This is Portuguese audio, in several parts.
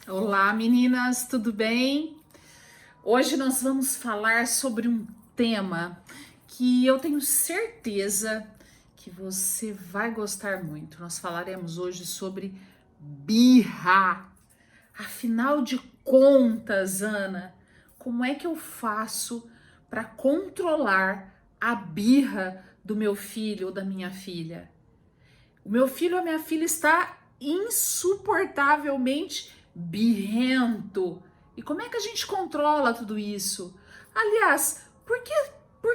Olá, meninas, tudo bem? Hoje nós vamos falar sobre um tema que eu tenho certeza que você vai gostar muito. Nós falaremos hoje sobre birra. Afinal de contas, Ana, como é que eu faço para controlar a birra do meu filho ou da minha filha? O meu filho ou a minha filha está insuportavelmente birrento. E como é que a gente controla tudo isso? Aliás, por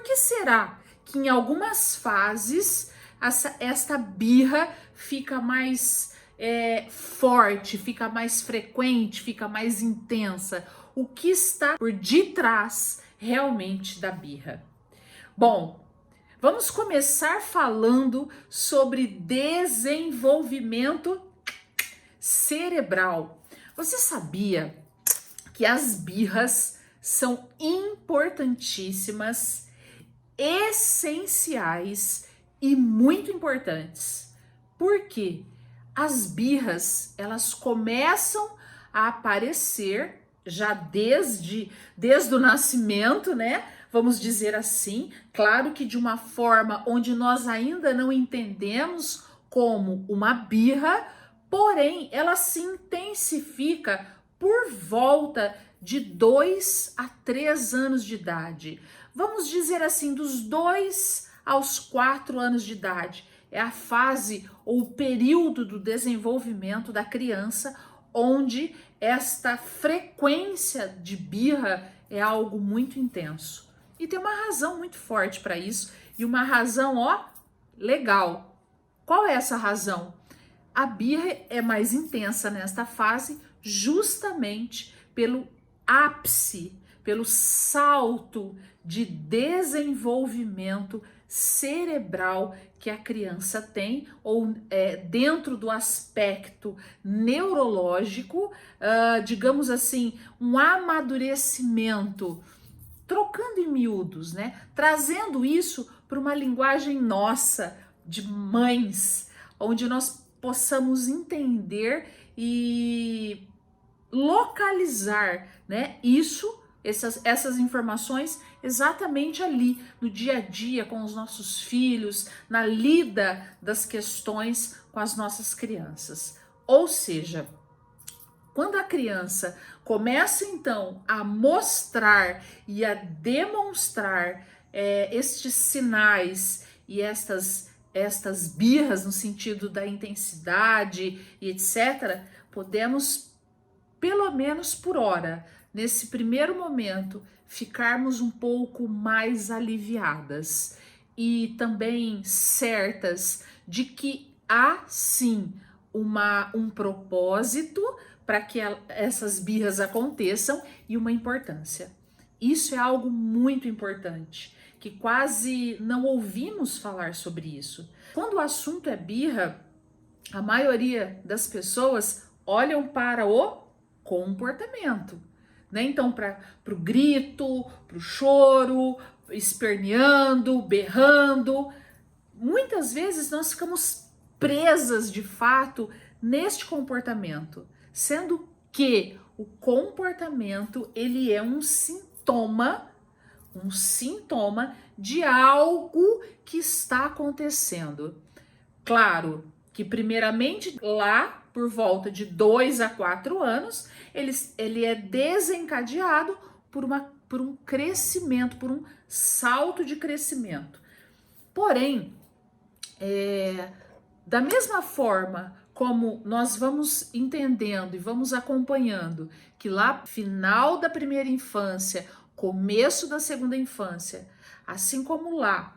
que será que em algumas fases esta birra fica mais forte, fica mais frequente, fica mais intensa? O que está por detrás realmente da birra? Bom, vamos começar falando sobre desenvolvimento cerebral. Você sabia que as birras são importantíssimas, essenciais e muito importantes? Porque as birras, elas começam a aparecer já desde o nascimento, né? Vamos dizer assim, claro que de uma forma onde nós ainda não entendemos como uma birra, porém ela se intensifica por volta de 2 a 3 anos de idade. Vamos dizer assim, dos 2 aos 4 anos de idade. É a fase ou o período do desenvolvimento da criança onde esta frequência de birra é algo muito intenso. E tem uma razão muito forte para isso e uma razão, ó, legal. Qual é essa razão? A birra é mais intensa nesta fase justamente pelo ápice, pelo salto de desenvolvimento cerebral que a criança tem, ou dentro do aspecto neurológico, digamos assim, um amadurecimento, trocando em miúdos, né? Trazendo isso para uma linguagem nossa, de mães, onde nós possamos entender e localizar, né? Essas informações exatamente ali no dia a dia com os nossos filhos, na lida das questões com as nossas crianças. Ou seja, quando a criança começa então a mostrar e a demonstrar estes sinais e estas birras no sentido da intensidade e etc., podemos, pelo menos por hora, nesse primeiro momento, ficarmos um pouco mais aliviadas e também certas de que há sim um propósito para que essas birras aconteçam e uma importância. Isso é algo muito importante, que quase não ouvimos falar sobre isso. Quando o assunto é birra, a maioria das pessoas olham para o comportamento, né? Então, para o grito, para o choro, esperneando, berrando. Muitas vezes nós ficamos presas de fato neste comportamento, sendo que o comportamento ele é um sintoma de algo que está acontecendo. Claro que primeiramente lá por volta de 2 a 4 anos, ele é desencadeado por um crescimento, por um salto de crescimento. Porém, da mesma forma como nós vamos entendendo e vamos acompanhando que lá final da primeira infância, começo da segunda infância, assim como lá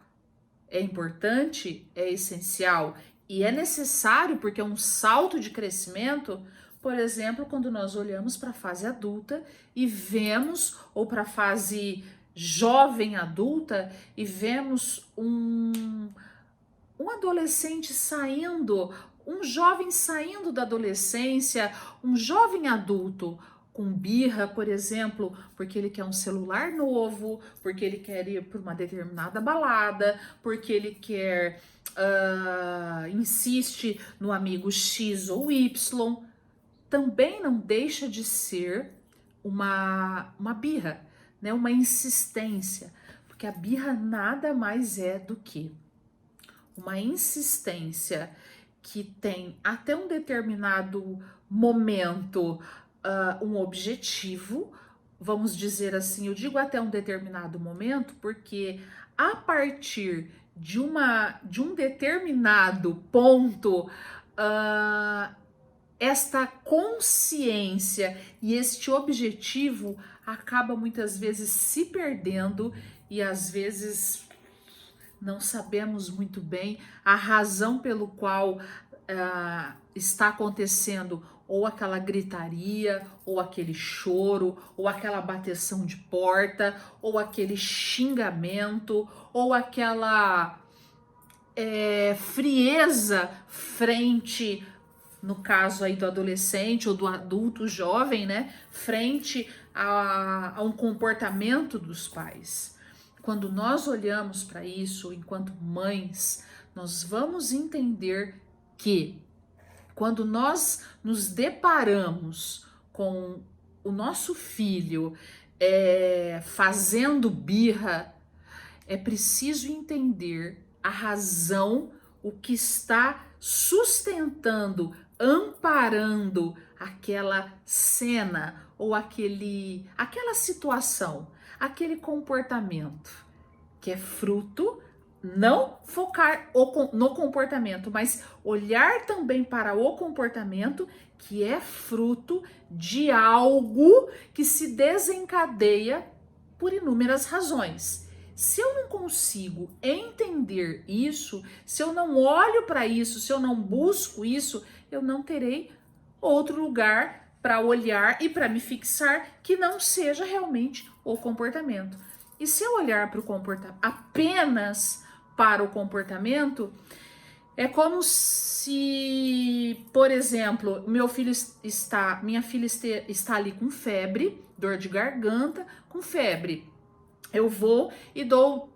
é importante, é essencial e é necessário porque é um salto de crescimento. Por exemplo, quando nós olhamos para a fase adulta e vemos, ou para a fase jovem adulta, e vemos um adolescente saindo, um jovem saindo da adolescência, um jovem adulto com birra, por exemplo, porque ele quer um celular novo, porque ele quer ir para uma determinada balada, porque ele quer, insiste no amigo X ou Y. também não deixa de ser uma birra, né? Uma insistência, porque a birra nada mais é do que uma insistência que tem até um determinado momento um objetivo, vamos dizer assim, eu digo até um determinado momento, porque a partir de um determinado ponto, esta consciência e este objetivo acaba muitas vezes se perdendo e às vezes não sabemos muito bem a razão pelo qual está acontecendo ou aquela gritaria, ou aquele choro, ou aquela bateção de porta, ou aquele xingamento, ou aquela frieza frente, no caso aí do adolescente ou do adulto jovem, né, frente a um comportamento dos pais. Quando nós olhamos para isso, enquanto mães, nós vamos entender que quando nós nos deparamos com o nosso filho fazendo birra, é preciso entender a razão, o que está sustentando, amparando aquela cena ou aquela situação, aquele comportamento, que é fruto, não focar no comportamento, mas olhar também para o comportamento, que é fruto de algo que se desencadeia por inúmeras razões. Se eu não consigo entender isso, se eu não olho para isso, se eu não busco isso, eu não terei outro lugar para olhar e para me fixar que não seja realmente o comportamento. E se eu olhar para o comportamento, apenas para o comportamento, é como se, por exemplo, minha filha está ali com febre, dor de garganta, com febre. Eu vou e dou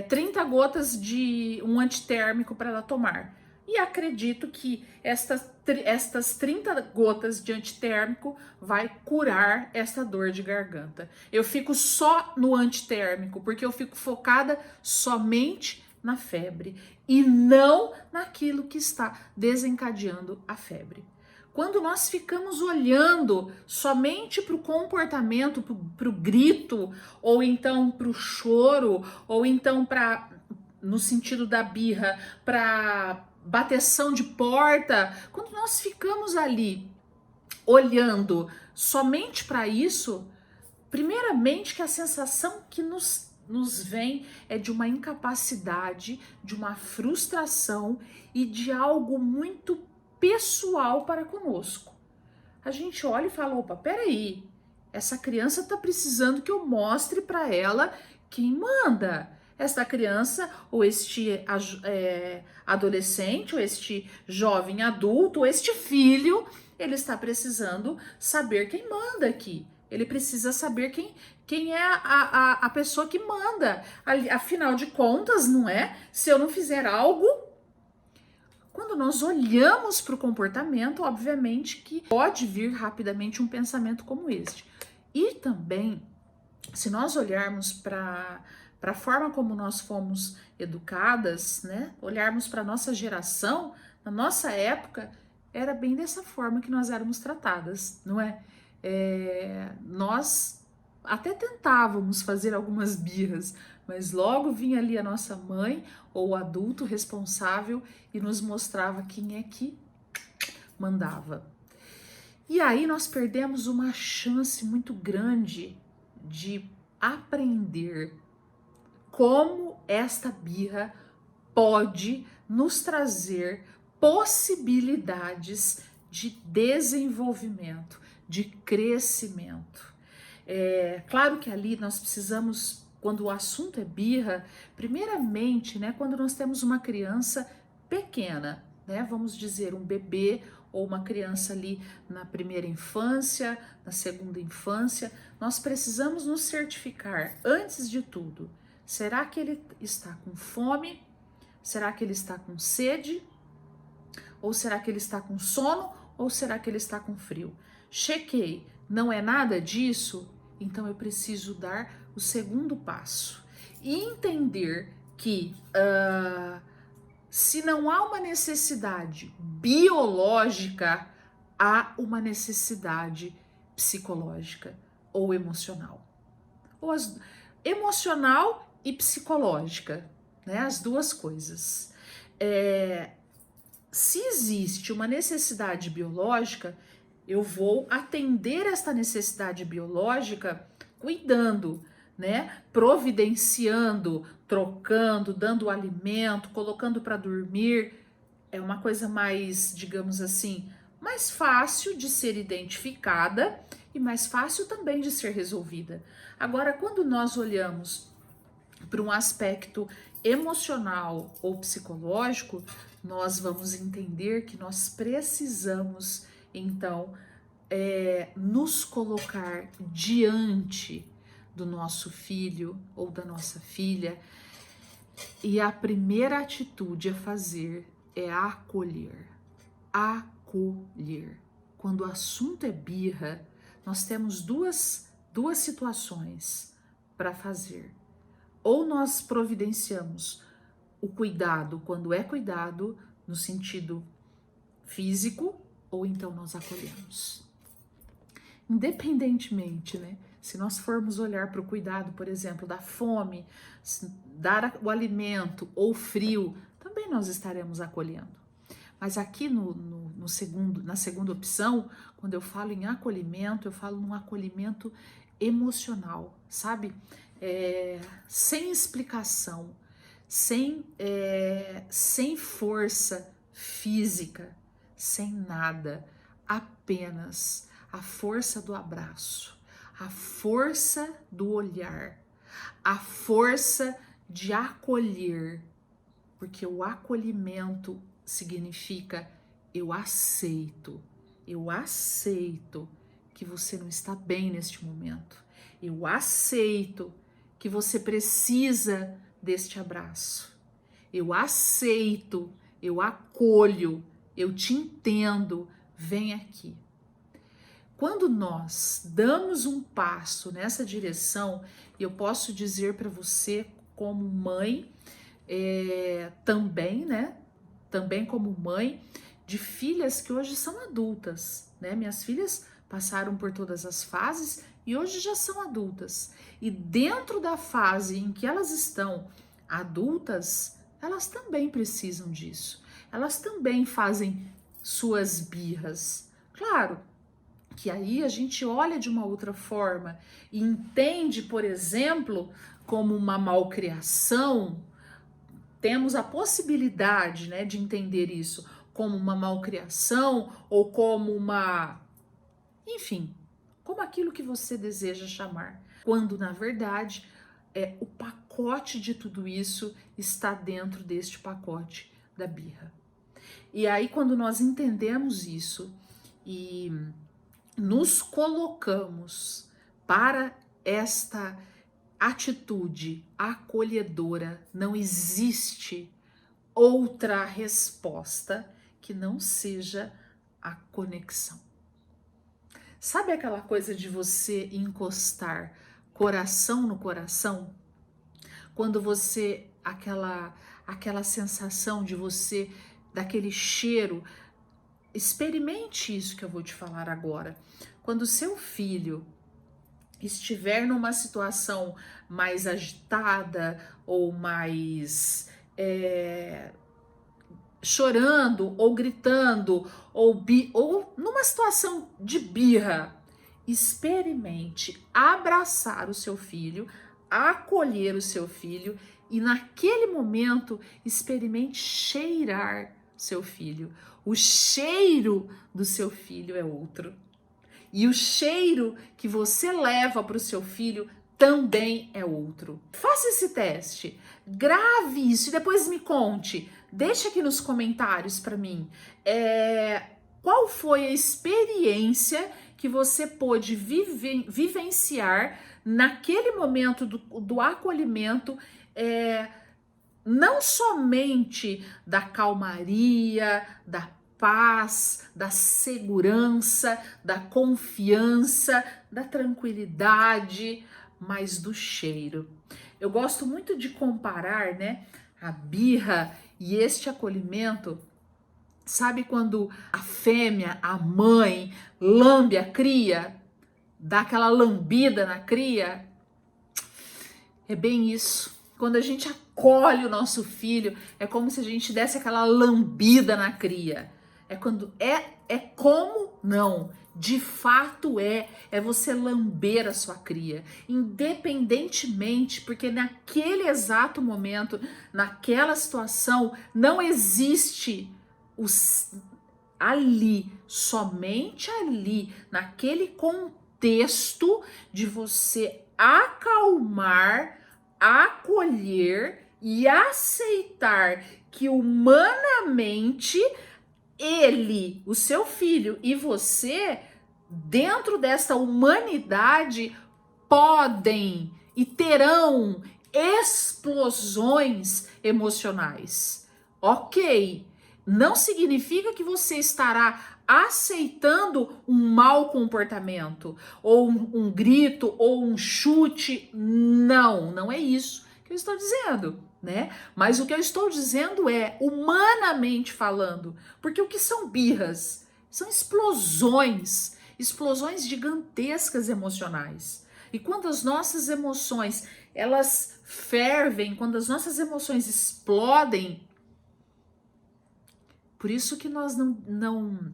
30 gotas de um antitérmico para ela tomar. E acredito que estas 30 gotas de antitérmico vai curar essa dor de garganta. Eu fico só no antitérmico, porque eu fico focada somente na febre e não naquilo que está desencadeando a febre. Quando nós ficamos olhando somente para o comportamento, para o grito, ou então para o choro, ou então no sentido da birra, para bateção de porta, quando nós ficamos ali olhando somente para isso, primeiramente que a sensação que nos vem é de uma incapacidade, de uma frustração e de algo muito pessoal para conosco. A gente olha e fala, opa, peraí, essa criança tá precisando que eu mostre para ela quem manda. Esta criança, ou este adolescente, ou este jovem adulto, ou este filho, ele está precisando saber quem manda aqui. Ele precisa saber quem é a pessoa que manda. Afinal de contas, não é? Se eu não fizer algo, quando nós olhamos para o comportamento, obviamente que pode vir rapidamente um pensamento como este. E também, se nós olharmos para a forma como nós fomos educadas, né? Olharmos para a nossa geração, na nossa época, era bem dessa forma que nós éramos tratadas, não é? Nós até tentávamos fazer algumas birras, mas logo vinha ali a nossa mãe ou o adulto responsável e nos mostrava quem é que mandava. E aí nós perdemos uma chance muito grande de aprender como esta birra pode nos trazer possibilidades de desenvolvimento, de crescimento. Claro que ali nós precisamos, quando o assunto é birra, primeiramente, né, quando nós temos uma criança pequena, né, vamos dizer um bebê ou uma criança ali na primeira infância, na segunda infância, nós precisamos nos certificar, antes de tudo, será que ele está com fome? Será que ele está com sede? Ou será que ele está com sono? ou será que ele está com frio? Chequei, não é nada disso? Então eu preciso dar o segundo passo e entender que se não há uma necessidade biológica, há uma necessidade psicológica ou emocional. Emocional e psicológica, né? As duas coisas. Se existe uma necessidade biológica, eu vou atender esta necessidade biológica cuidando, né? Providenciando, trocando, dando alimento, colocando para dormir. É uma coisa mais, digamos assim, mais fácil de ser identificada e mais fácil também de ser resolvida. Agora, quando nós olhamos para um aspecto emocional ou psicológico, nós vamos entender que nós precisamos, então, nos colocar diante do nosso filho ou da nossa filha, e a primeira atitude a fazer é acolher. Acolher. Quando o assunto é birra, nós temos duas situações para fazer. Ou nós providenciamos o cuidado quando é cuidado, no sentido físico, ou então nós acolhemos. Independentemente, né? Se nós formos olhar para o cuidado, por exemplo, da fome, dar o alimento ou frio, também nós estaremos acolhendo. Mas aqui na segunda opção, quando eu falo em acolhimento, eu falo num acolhimento emocional, sabe? Sem explicação, sem força física, sem nada, apenas a força do abraço, a força do olhar, a força de acolher, porque o acolhimento significa eu aceito que você não está bem neste momento, eu aceito que você precisa deste abraço, eu aceito, eu acolho, eu te entendo, vem aqui. Quando nós damos um passo nessa direção, eu posso dizer para você como mãe, também, né? Também como mãe de filhas que hoje são adultas, né? Minhas filhas passaram por todas as fases e hoje já são adultas. E dentro da fase em que elas estão adultas, elas também precisam disso. Elas também fazem suas birras. Claro que aí a gente olha de uma outra forma e entende, por exemplo, como uma malcriação. Temos a possibilidade, né, de entender isso como uma malcriação ou como enfim, como aquilo que você deseja chamar. Quando, na verdade, o pacote de tudo isso está dentro deste pacote da birra. E aí, quando nós entendemos isso e nos colocamos para esta atitude acolhedora, não existe outra resposta que não seja a conexão. Sabe aquela coisa de você encostar coração no coração? Quando você, aquela sensação de você, daquele cheiro. Experimente isso que eu vou te falar agora. Quando o seu filho estiver numa situação mais agitada ou mais chorando ou gritando ou numa situação de birra, experimente abraçar o seu filho, acolher o seu filho e naquele momento experimente cheirar seu filho. O cheiro do seu filho é outro. E o cheiro que você leva para o seu filho também é outro. Faça esse teste, grave isso e depois me conte. Deixa aqui nos comentários para mim. Qual foi a experiência que você pôde vivenciar naquele momento do acolhimento, não somente da calmaria, da paz, da segurança, da confiança, da tranquilidade, mas do cheiro. Eu gosto muito de comparar, né, a birra e este acolhimento. Sabe quando a fêmea, a mãe, lambe a cria, dá aquela lambida na cria? É bem isso. Quando a gente acolhe o nosso filho, é como se a gente desse aquela lambida na cria. É quando é como não, de fato é você lamber a sua cria, independentemente, porque naquele exato momento, naquela situação, não existe os ali, somente ali, naquele contexto de você acalmar, acolher e aceitar que humanamente ele, o seu filho e você, dentro dessa humanidade, podem e terão explosões emocionais. Ok, não significa que você estará aceitando um mau comportamento, ou um grito, ou um chute. Não, não é isso que eu estou dizendo, né? Mas o que eu estou dizendo é, humanamente falando, porque o que são birras? São explosões, explosões gigantescas emocionais. E quando as nossas emoções, elas fervem, quando as nossas emoções explodem, por isso que nós não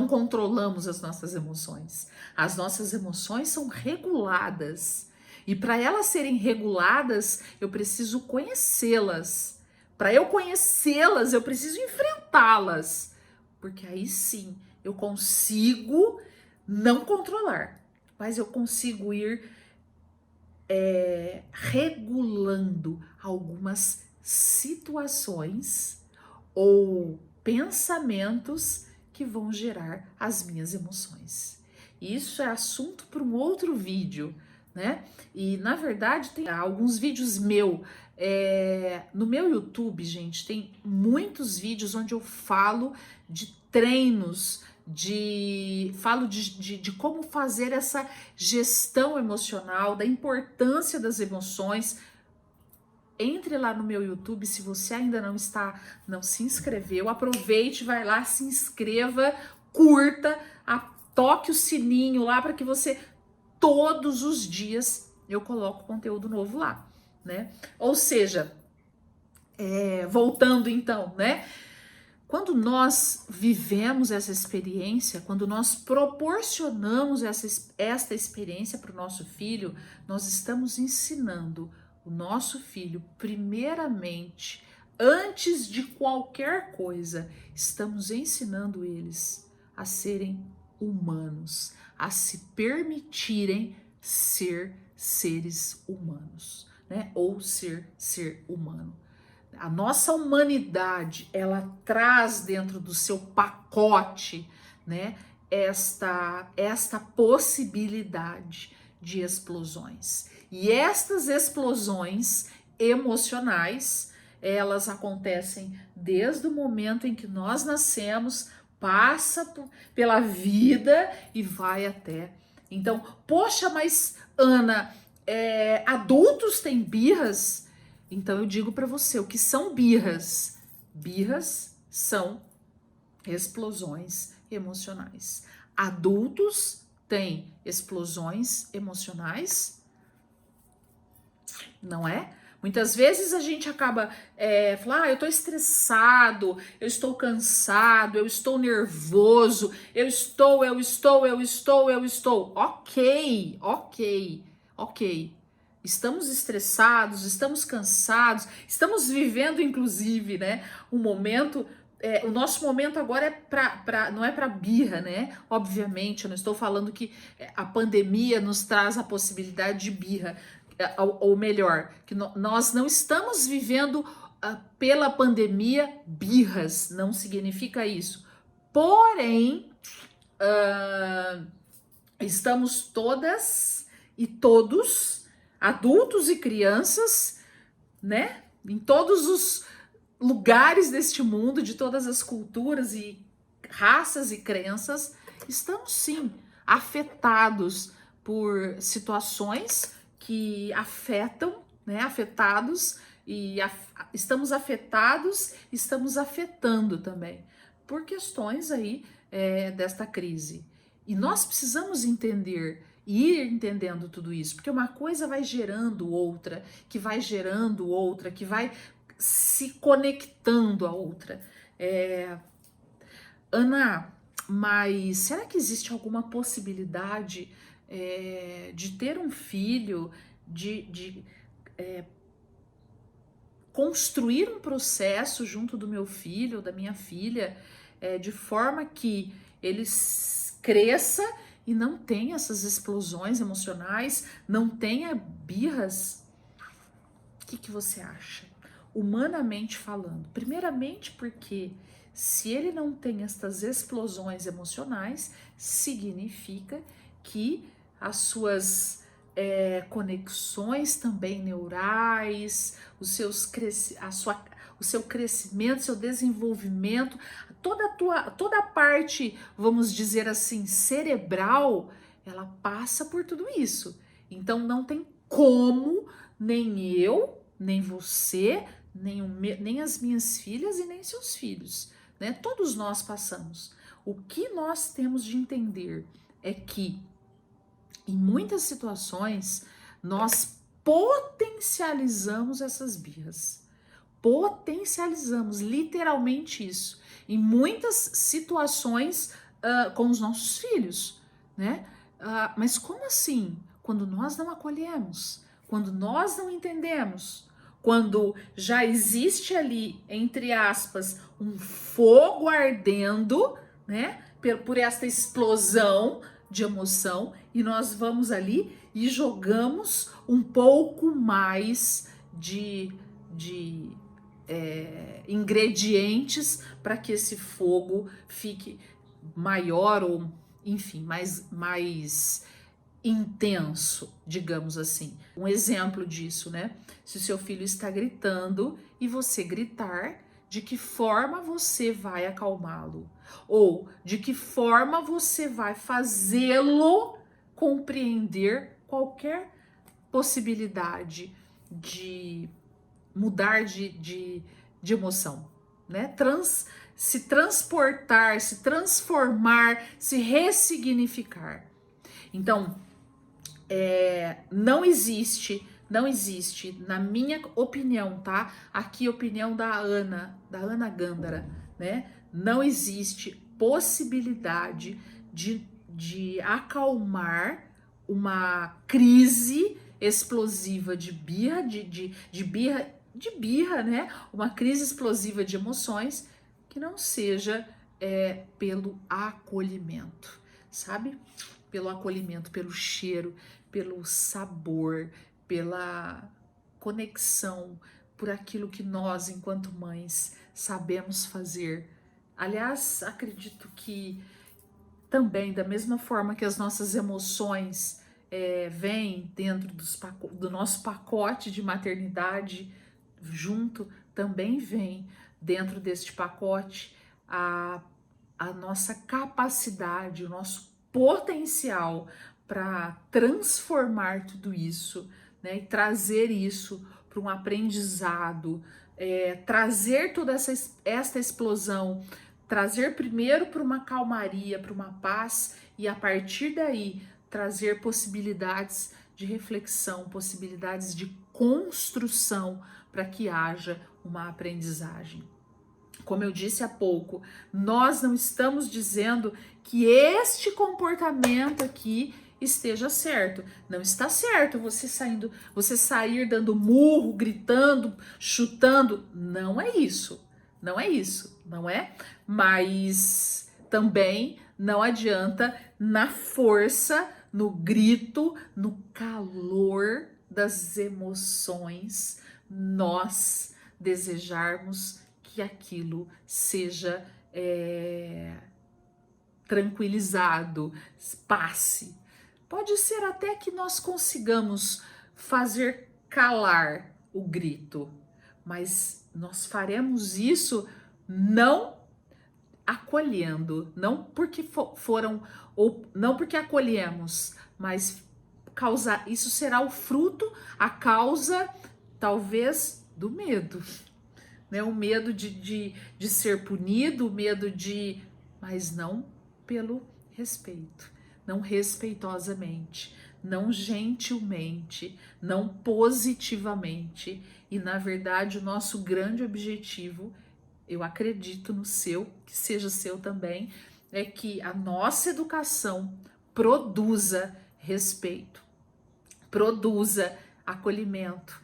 controlamos as nossas emoções. As nossas emoções são reguladas. E para elas serem reguladas, eu preciso conhecê-las. Para eu conhecê-las, eu preciso enfrentá-las. Porque aí sim, eu consigo não controlar, mas eu consigo ir regulando algumas situações ou pensamentos que vão gerar as minhas emoções. Isso é assunto para um outro vídeo, né? E na verdade tem alguns vídeos no meu YouTube, gente, tem muitos vídeos onde eu falo de treinos, falo de como fazer essa gestão emocional, da importância das emoções. Entre lá no meu YouTube, se você ainda não se inscreveu, aproveite, vai lá, se inscreva, curta, toque o sininho lá para que você, todos os dias, eu coloco conteúdo novo lá, né? Ou seja, voltando então, né? Quando nós vivemos essa experiência, quando nós proporcionamos esta experiência para o nosso filho, nós estamos ensinando o nosso filho, primeiramente, antes de qualquer coisa, estamos ensinando eles a serem humanos, a se permitirem ser seres humanos, né? Ou ser humano. A nossa humanidade, ela traz dentro do seu pacote, né, esta possibilidade de explosões. E estas explosões emocionais, elas acontecem desde o momento em que nós nascemos, passa pela vida e vai até. Então, poxa, mas Ana, adultos têm birras? Então eu digo para você, o que são birras? Birras são explosões emocionais. Adultos têm explosões emocionais? Não é? Muitas vezes a gente acaba falando, eu tô estressado, eu estou cansado, eu estou nervoso, eu estou. Ok. Estamos estressados, estamos cansados, estamos vivendo, inclusive, né, um momento. O nosso momento agora não é para birra, né? Obviamente, eu não estou falando que a pandemia nos traz a possibilidade de birra, ou melhor, que nós não estamos vivendo pela pandemia birras, não significa isso. Porém, estamos todas e todos, adultos e crianças, né? Em todos os lugares deste mundo, de todas as culturas e raças e crenças, estamos sim afetados por situações que afetam, né? Afetados e estamos afetados, estamos afetando também por questões aí desta crise. E nós precisamos entender, ir entendendo tudo isso, porque uma coisa vai gerando outra, que vai gerando outra, que vai se conectando a outra. Ana, mas será que existe alguma possibilidade de ter um filho, de construir um processo junto do meu filho ou da minha filha, de forma que ele cresça e não tenha essas explosões emocionais, não tenha birras? O que você acha? Humanamente falando, primeiramente porque se ele não tem estas explosões emocionais, significa que as suas conexões também neurais, o seu crescimento, seu desenvolvimento, toda a parte, vamos dizer assim, cerebral, ela passa por tudo isso. Então não tem como nem eu, nem você, nem as minhas filhas e nem seus filhos, né? Todos nós passamos. O que nós temos de entender é que em muitas situações nós potencializamos essas birras. Potencializamos literalmente isso em muitas situações com os nossos filhos, né? Mas como assim? Quando nós não acolhemos, quando nós não entendemos, quando já existe ali, entre aspas, um fogo ardendo, né? Por esta explosão de emoção, e nós vamos ali e jogamos um pouco mais de ingredientes para que esse fogo fique maior ou, enfim, mais intenso, digamos assim. Um exemplo disso, né? Se o seu filho está gritando e você gritar, de que forma você vai acalmá-lo? Ou de que forma você vai fazê-lo compreender qualquer possibilidade de mudar de emoção, né? Se transportar, se transformar, se ressignificar. Então, não existe, na minha opinião, tá? Aqui a opinião da Ana Gândara, né? Não existe possibilidade de acalmar uma crise explosiva de birra, né? Uma crise explosiva de emoções que não seja pelo acolhimento, sabe? Pelo acolhimento, pelo cheiro, pelo sabor, pela conexão, por aquilo que nós, enquanto mães, sabemos fazer. Aliás, acredito que também, da mesma forma que as nossas emoções vêm dentro do nosso pacote de maternidade, junto também vem dentro deste pacote a nossa capacidade, o nosso potencial para transformar tudo isso, né, e trazer isso para um aprendizado, trazer toda esta explosão, trazer primeiro para uma calmaria, para uma paz, e a partir daí trazer possibilidades de reflexão, possibilidades de construção para que haja uma aprendizagem. Como eu disse há pouco, nós não estamos dizendo que este comportamento aqui esteja certo. Não está certo você sair dando murro, gritando, chutando. Não é isso. Não é isso, não é? Mas também não adianta na força, no grito, no calor das emoções, nós desejarmos que aquilo seja tranquilizado, passe. Pode ser até que nós consigamos fazer calar o grito, mas nós faremos isso não acolhendo, não porque foram, ou não porque acolhemos, mas isso será o fruto, a causa, talvez, do medo, né? O medo de ser punido, o medo mas não pelo respeito, não respeitosamente, não gentilmente, não positivamente. E na verdade, o nosso grande objetivo, eu acredito no seu, que seja seu também, é que a nossa educação produza respeito, produza acolhimento,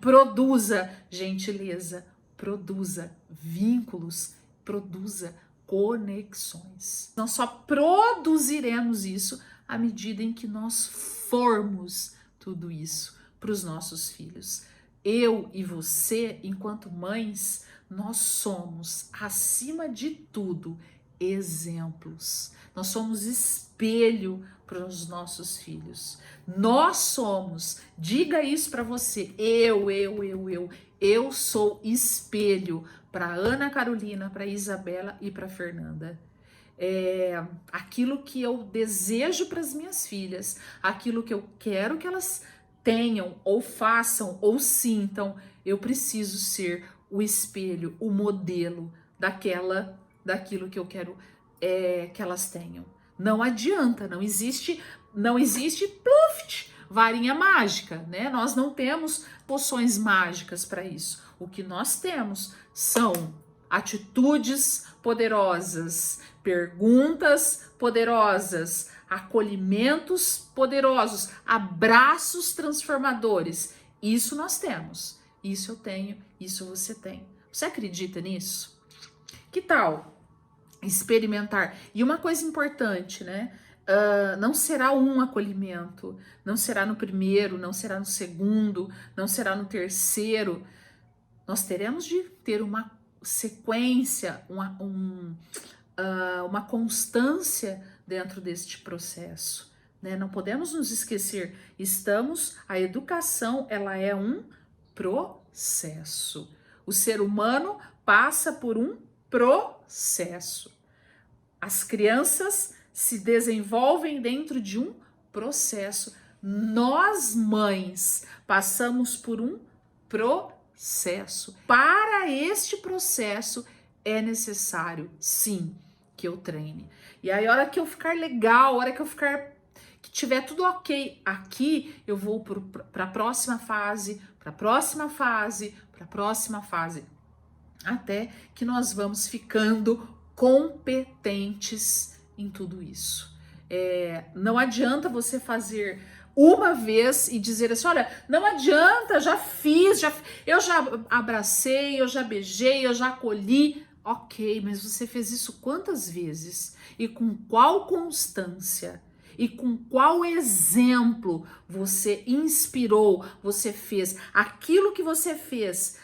produza gentileza, produza vínculos, produza conexões. Nós só produziremos isso à medida em que nós formos tudo isso para os nossos filhos. Eu e você, enquanto mães, nós somos, acima de tudo, exemplos. Nós somos espelho para os nossos filhos. Nós somos, diga isso para você, eu sou espelho para Ana Carolina, para Isabela e para Fernanda. Aquilo que eu desejo para as minhas filhas, aquilo que eu quero que elas tenham, ou façam, ou sintam, eu preciso ser o espelho, o modelo daquilo que eu quero que elas tenham. Não adianta, não existe pluft, varinha mágica, né? Nós não temos poções mágicas para isso. O que nós temos são atitudes poderosas, perguntas poderosas, acolhimentos poderosos, abraços transformadores. Isso nós temos. Isso eu tenho, isso você tem. Você acredita nisso? Que tal experimentar? E uma coisa importante, né? Não será um acolhimento, não será no primeiro, não será no segundo, não será no terceiro. Nós teremos de ter uma sequência, uma constância dentro deste processo, né? Não podemos nos esquecer, a educação, ela é um processo. O ser humano passa por um processo. As crianças se desenvolvem dentro de um processo. Nós, mães, passamos por um processo. Para este processo é necessário, sim, que eu treine. E aí, a hora que eu ficar legal, a hora que tiver tudo ok aqui, eu vou para a próxima fase, para a próxima fase, para a próxima fase, até que nós vamos ficando competentes em tudo isso. Não adianta você fazer uma vez e dizer assim, olha, não adianta, já fiz, eu já abracei, eu já beijei, eu já acolhi. Ok, mas você fez isso quantas vezes? E com qual constância? E com qual exemplo você inspirou, você fez? Aquilo que você fez,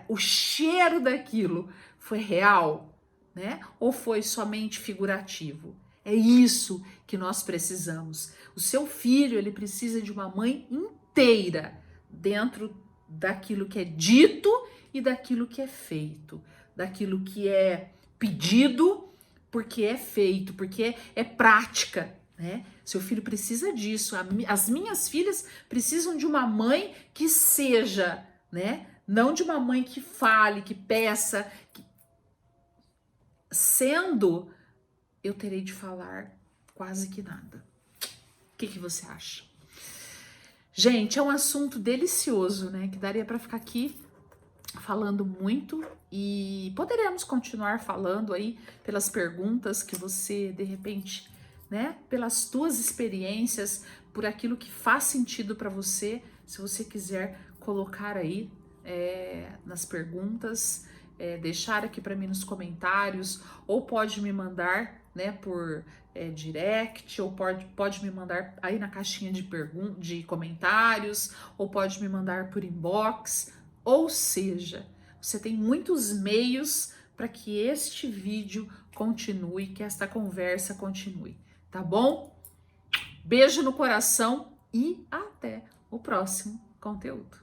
o cheiro daquilo foi real, né? Ou foi somente figurativo? É isso que nós precisamos. O seu filho, ele precisa de uma mãe inteira dentro daquilo que é dito e daquilo que é feito, daquilo que é pedido, porque é feito, porque é prática, né? Seu filho precisa disso. As minhas filhas precisam de uma mãe que seja, né? Não de uma mãe que fale, que peça, sendo, eu terei de falar quase que nada. O que você acha? Gente, é um assunto delicioso, né? Que daria para ficar aqui falando muito e poderemos continuar falando aí pelas perguntas que você, de repente, né? Pelas tuas experiências, por aquilo que faz sentido para você, se você quiser colocar aí nas perguntas, deixar aqui para mim nos comentários, ou pode me mandar, né, por direct, ou pode me mandar aí na caixinha de comentários, ou pode me mandar por inbox, ou seja, você tem muitos meios para que este vídeo continue, que esta conversa continue, tá bom? Beijo no coração e até o próximo conteúdo.